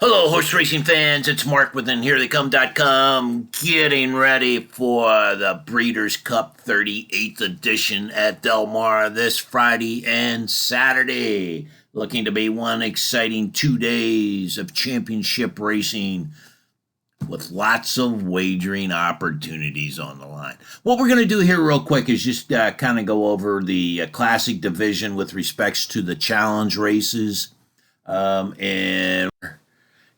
Hello, horse racing fans. It's Mark with HereTheyCome.com, getting ready for the Breeders' Cup 38th edition at Del Mar this Friday and Saturday. Looking to be one exciting 2 days of championship racing with lots of wagering opportunities on the line. What we're going to do here real quick is just kind of go over the Classic division with respects to the challenge races and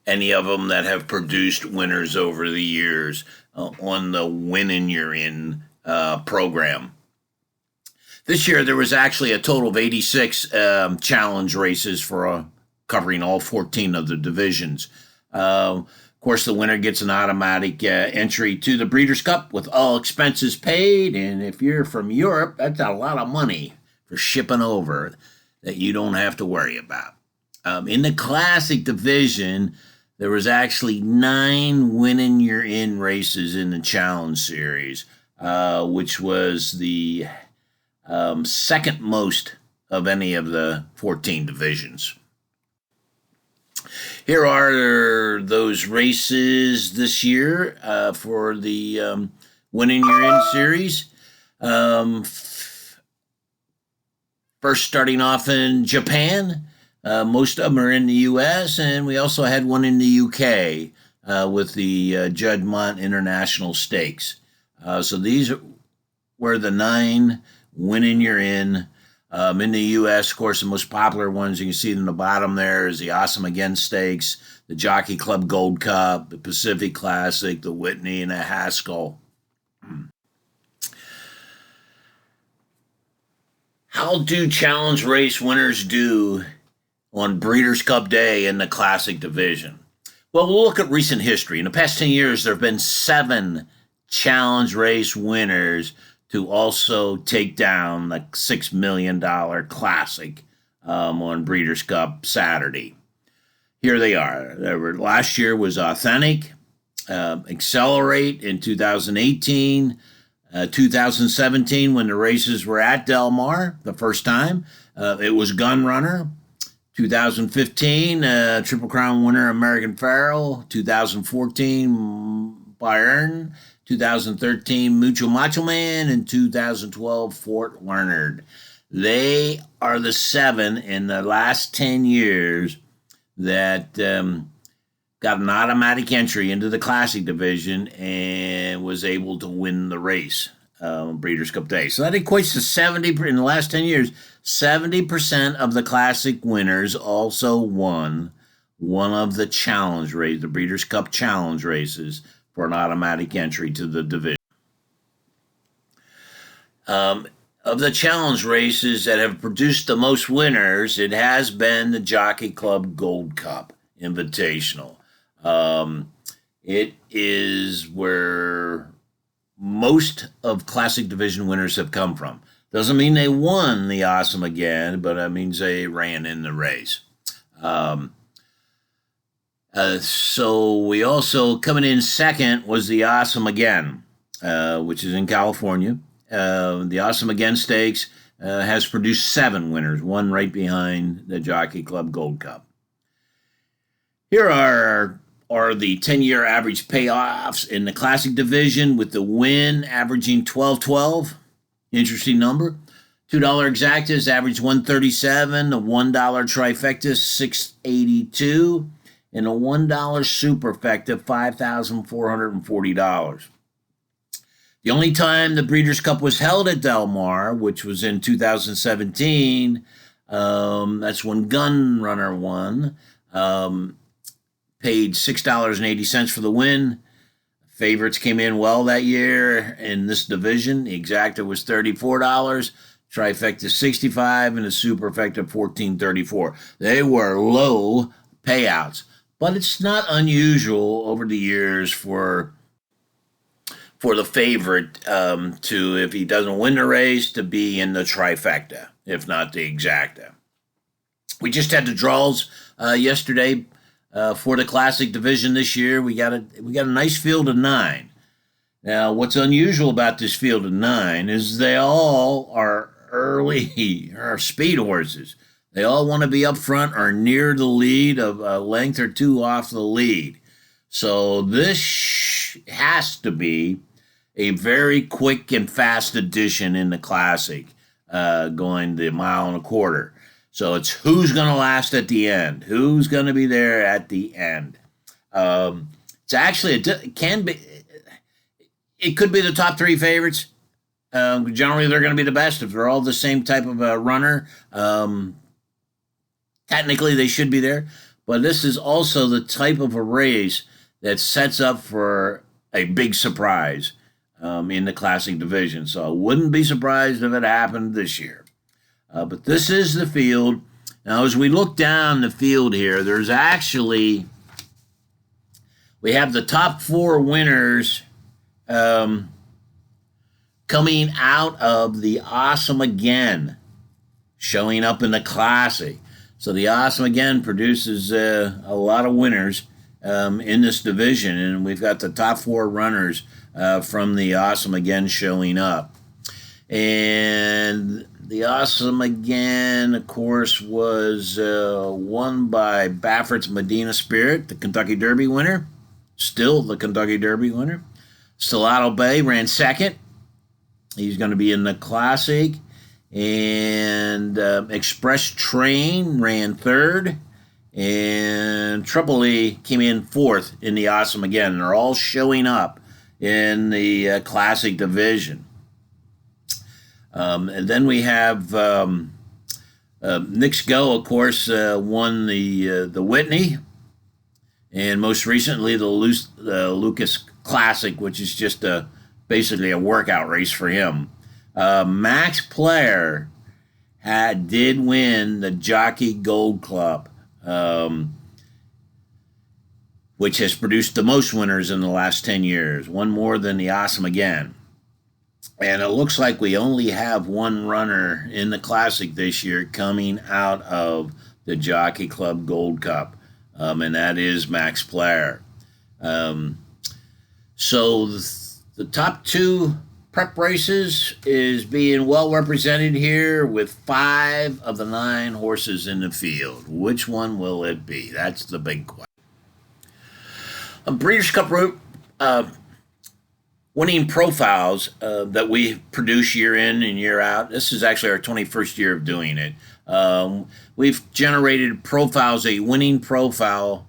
any of them that have produced winners over the years on the Winning You're In program. This year, there was actually a total of 86 challenge races for covering all 14 of the divisions. Of course, the winner gets an automatic entry to the Breeders' Cup with all expenses paid. And if you're from Europe, that's a lot of money for shipping over that you don't have to worry about. In the Classic division, there was actually 9 Winning You're In races in the Challenge Series, which was the second most of any of the 14 divisions. Here are those races this year for the Winning You're In series. First, starting off in Japan. Most of them are in the U.S., and we also had one in the U.K. With the Juddmonte International Stakes. So these were the 9 Winning You're In. In the U.S., of course, the most popular ones you can see in the bottom there is the Awesome Again Stakes, the Jockey Club Gold Cup, the Pacific Classic, the Whitney, and the Haskell. How do challenge race winners do on Breeders' Cup Day in the Classic division? Well, we'll look at recent history. In the past 10 years, there have been 7 challenge race winners to also take down the $6 million Classic on Breeders' Cup Saturday. Here they are. Last year was Authentic, Accelerate in 2018, 2017 when the races were at Del Mar the first time. It was Gun Runner. 2015, Triple Crown winner American Pharoah. 2014, Bayern. 2013, Mucho Macho Man. And 2012, Fort Leonard. They are the 7 in the last 10 years that got an automatic entry into the Classic division and was able to win the race. Breeders' Cup Day. So that equates to 70, in the last 10 years, 70% of the Classic winners also won one of the challenge races, the Breeders' Cup challenge races, for an automatic entry to the division. Of the challenge races that have produced the most winners, it has been the Jockey Club Gold Cup Invitational. It is where most of Classic division winners have come from. Doesn't mean they won the Awesome Again, but it means they ran in the race. So we also, coming in second, was the Awesome Again, which is in California. The Awesome Again Stakes has produced 7 winners, one right behind the Jockey Club Gold Cup. Here are the 10-year average payoffs in the Classic division, with the win averaging 12.12. Interesting number. $2 exactas average 137. The $1 trifecta 682, and a $1 superfecta $5,440. The only time the Breeders' Cup was held at Del Mar, which was in 2017, that's when Gun Runner won. Paid $6.80 for the win. Favorites came in well that year in this division. The exacta was $34, trifecta $65, and the superfecta $14.34. They were low payouts, but it's not unusual over the years for the favorite to, if he doesn't win the race, to be in the trifecta, if not the exacta. We just had the draws yesterday. For the Classic division this year, we got a nice field of 9. Now, what's unusual about this field of 9 is they all are early, are speed horses. They all want to be up front or near the lead, of a length or two off the lead. So this has to be a very quick and fast addition in the Classic, going the mile and a quarter. So it's who's going to last at the end, who's going to be there at the end. It's actually it can be. It could be the top three favorites. Generally, they're going to be the best if they're all the same type of a runner. Technically, they should be there, but this is also the type of a race that sets up for a big surprise in the Classic division. So I wouldn't be surprised if it happened this year. But this is the field. Now, as we look down the field here, there's actually, we have the top four winners coming out of the Awesome Again, showing up in the Classic. So the Awesome Again produces a lot of winners in this division, and we've got the top four runners from the Awesome Again showing up. And the Awesome Again, of course, was won by Baffert's Medina Spirit, the Kentucky Derby winner. Still the Kentucky Derby winner. Stellato Bay ran second. He's going to be in the Classic. And Express Train ran third. And Tripoli came in fourth in the Awesome Again. They're all showing up in the Classic division. And then we have Knicks Go, of course, won the Whitney, and most recently the Lucas Classic, which is just basically a workout race for him. Max Player did win the Jockey Gold Club, which has produced the most winners in the last 10 years, one more than the Awesome Again. And it looks like we only have one runner in the Classic this year coming out of the Jockey Club Gold Cup, and that is Max Player. So the top two prep races is being well represented here with 5 of the 9 horses in the field. Which one will it be? That's the big question. Breeders' Cup Route winning profiles that we produce year in and year out. This is actually our 21st year of doing it. We've generated profiles, a winning profile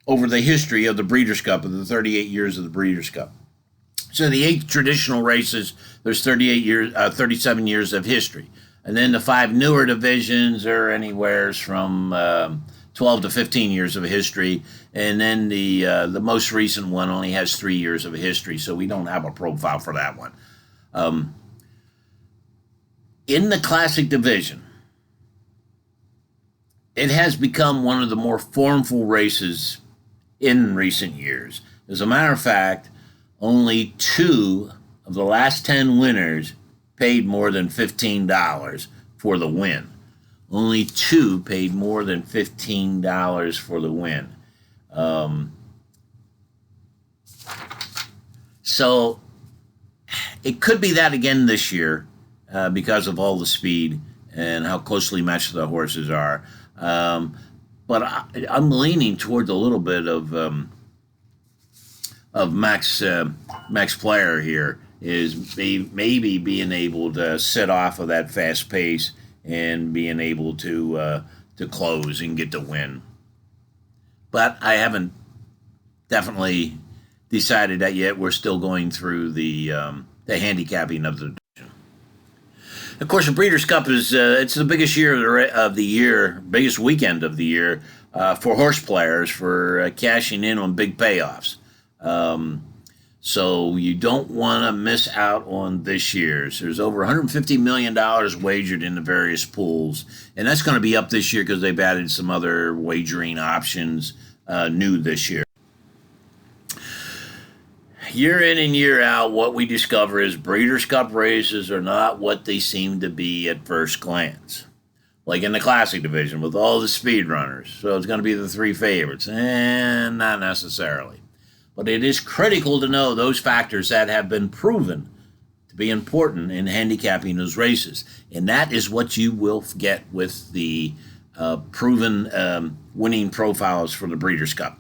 over the history of the Breeders' Cup, of the 38 years of the Breeders' Cup. So the 8 traditional races, there's 37 years of history. And then the 5 newer divisions are anywhere from 12 to 15 years of history, and then the most recent one only has 3 years of history, so we don't have a profile for that one. In the Classic division, it has become one of the more formful races in recent years. As a matter of fact, only 2 of the last 10 winners paid more than $15 for the win. Only 2 paid more than $15 for the win. So it could be that again this year because of all the speed and how closely matched the horses are. But I'm leaning towards a little bit of Max Player here, is maybe being able to set off of that fast pace and being able to close and get the win. But I haven't definitely decided that yet. We're still going through the handicapping of the division. Of course, the Breeders' Cup is it's the biggest year of the year, biggest weekend of the year for horse players for cashing in on big payoffs. So you don't want to miss out on this year's. There's over $150 million wagered in the various pools, and that's going to be up this year because they've added some other wagering options new this year. Year in and year out, what we discover is Breeders' Cup races are not what they seem to be at first glance. Like in the Classic division with all the speed runners. So it's going to be the 3 favorites. And not necessarily. But it is critical to know those factors that have been proven to be important in handicapping those races. And that is what you will get with the proven winning profiles for the Breeders' Cup.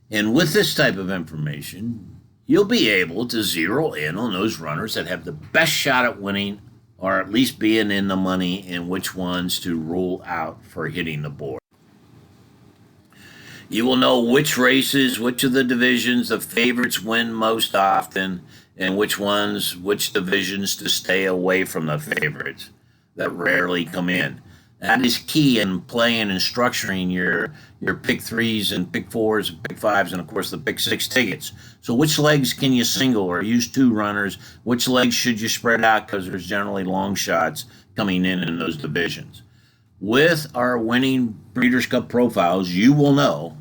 And with this type of information, you'll be able to zero in on those runners that have the best shot at winning, or at least being in the money, and which ones to rule out for hitting the board. You will know which races, which of the divisions the favorites win most often, and which divisions to stay away from the favorites that rarely come in. That is key in playing and structuring your pick threes and pick fours and pick fives, and of course the pick six tickets. So which legs can you single or use two runners? Which legs should you spread out, because there's generally long shots coming in those divisions. With our winning Breeders' Cup profiles, you will know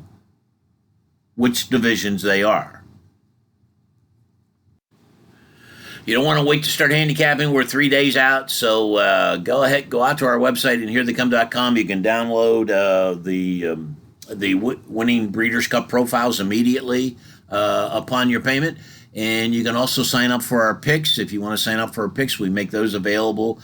which divisions they are. You don't want to wait to start handicapping. We're 3 days out, so go ahead, go out to our website and heretheycome.com. You can download the winning Breeders' Cup profiles immediately upon your payment. And you can also sign up for our picks. If you want to sign up for our picks, we make those available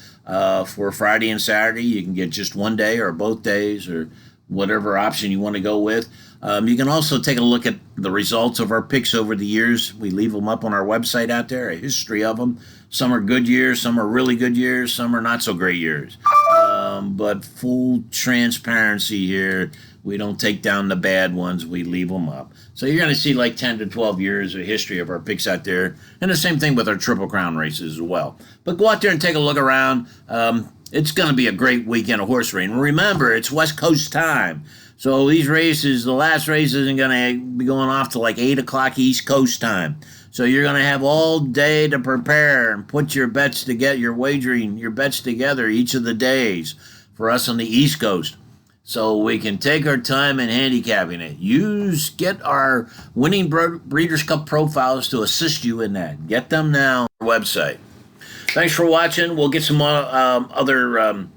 for Friday and Saturday. You can get just one day or both days, or whatever option you want to go with. You can also take a look at the results of our picks over the years. We leave them up on our website out there, a history of them. Some are good years, some are really good years, some are not so great years. But full transparency here. We don't take down the bad ones, we leave them up. So you're going to see like 10 to 12 years of history of our picks out there. And the same thing with our Triple Crown races as well. But go out there and take a look around. It's going to be a great weekend of horse racing. Remember, it's West Coast time. So these races, the last race isn't going to be going off to like 8 o'clock East Coast time. So you're going to have all day to prepare and put your bets together, your bets together each of the days for us on the East Coast. So we can take our time in handicapping it. Get our winning Breeders' Cup profiles to assist you in that. Get them now on our website. Thanks for watching. We'll get some other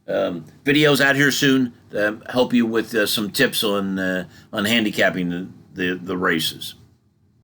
videos out here soon to help you with some tips on handicapping the races.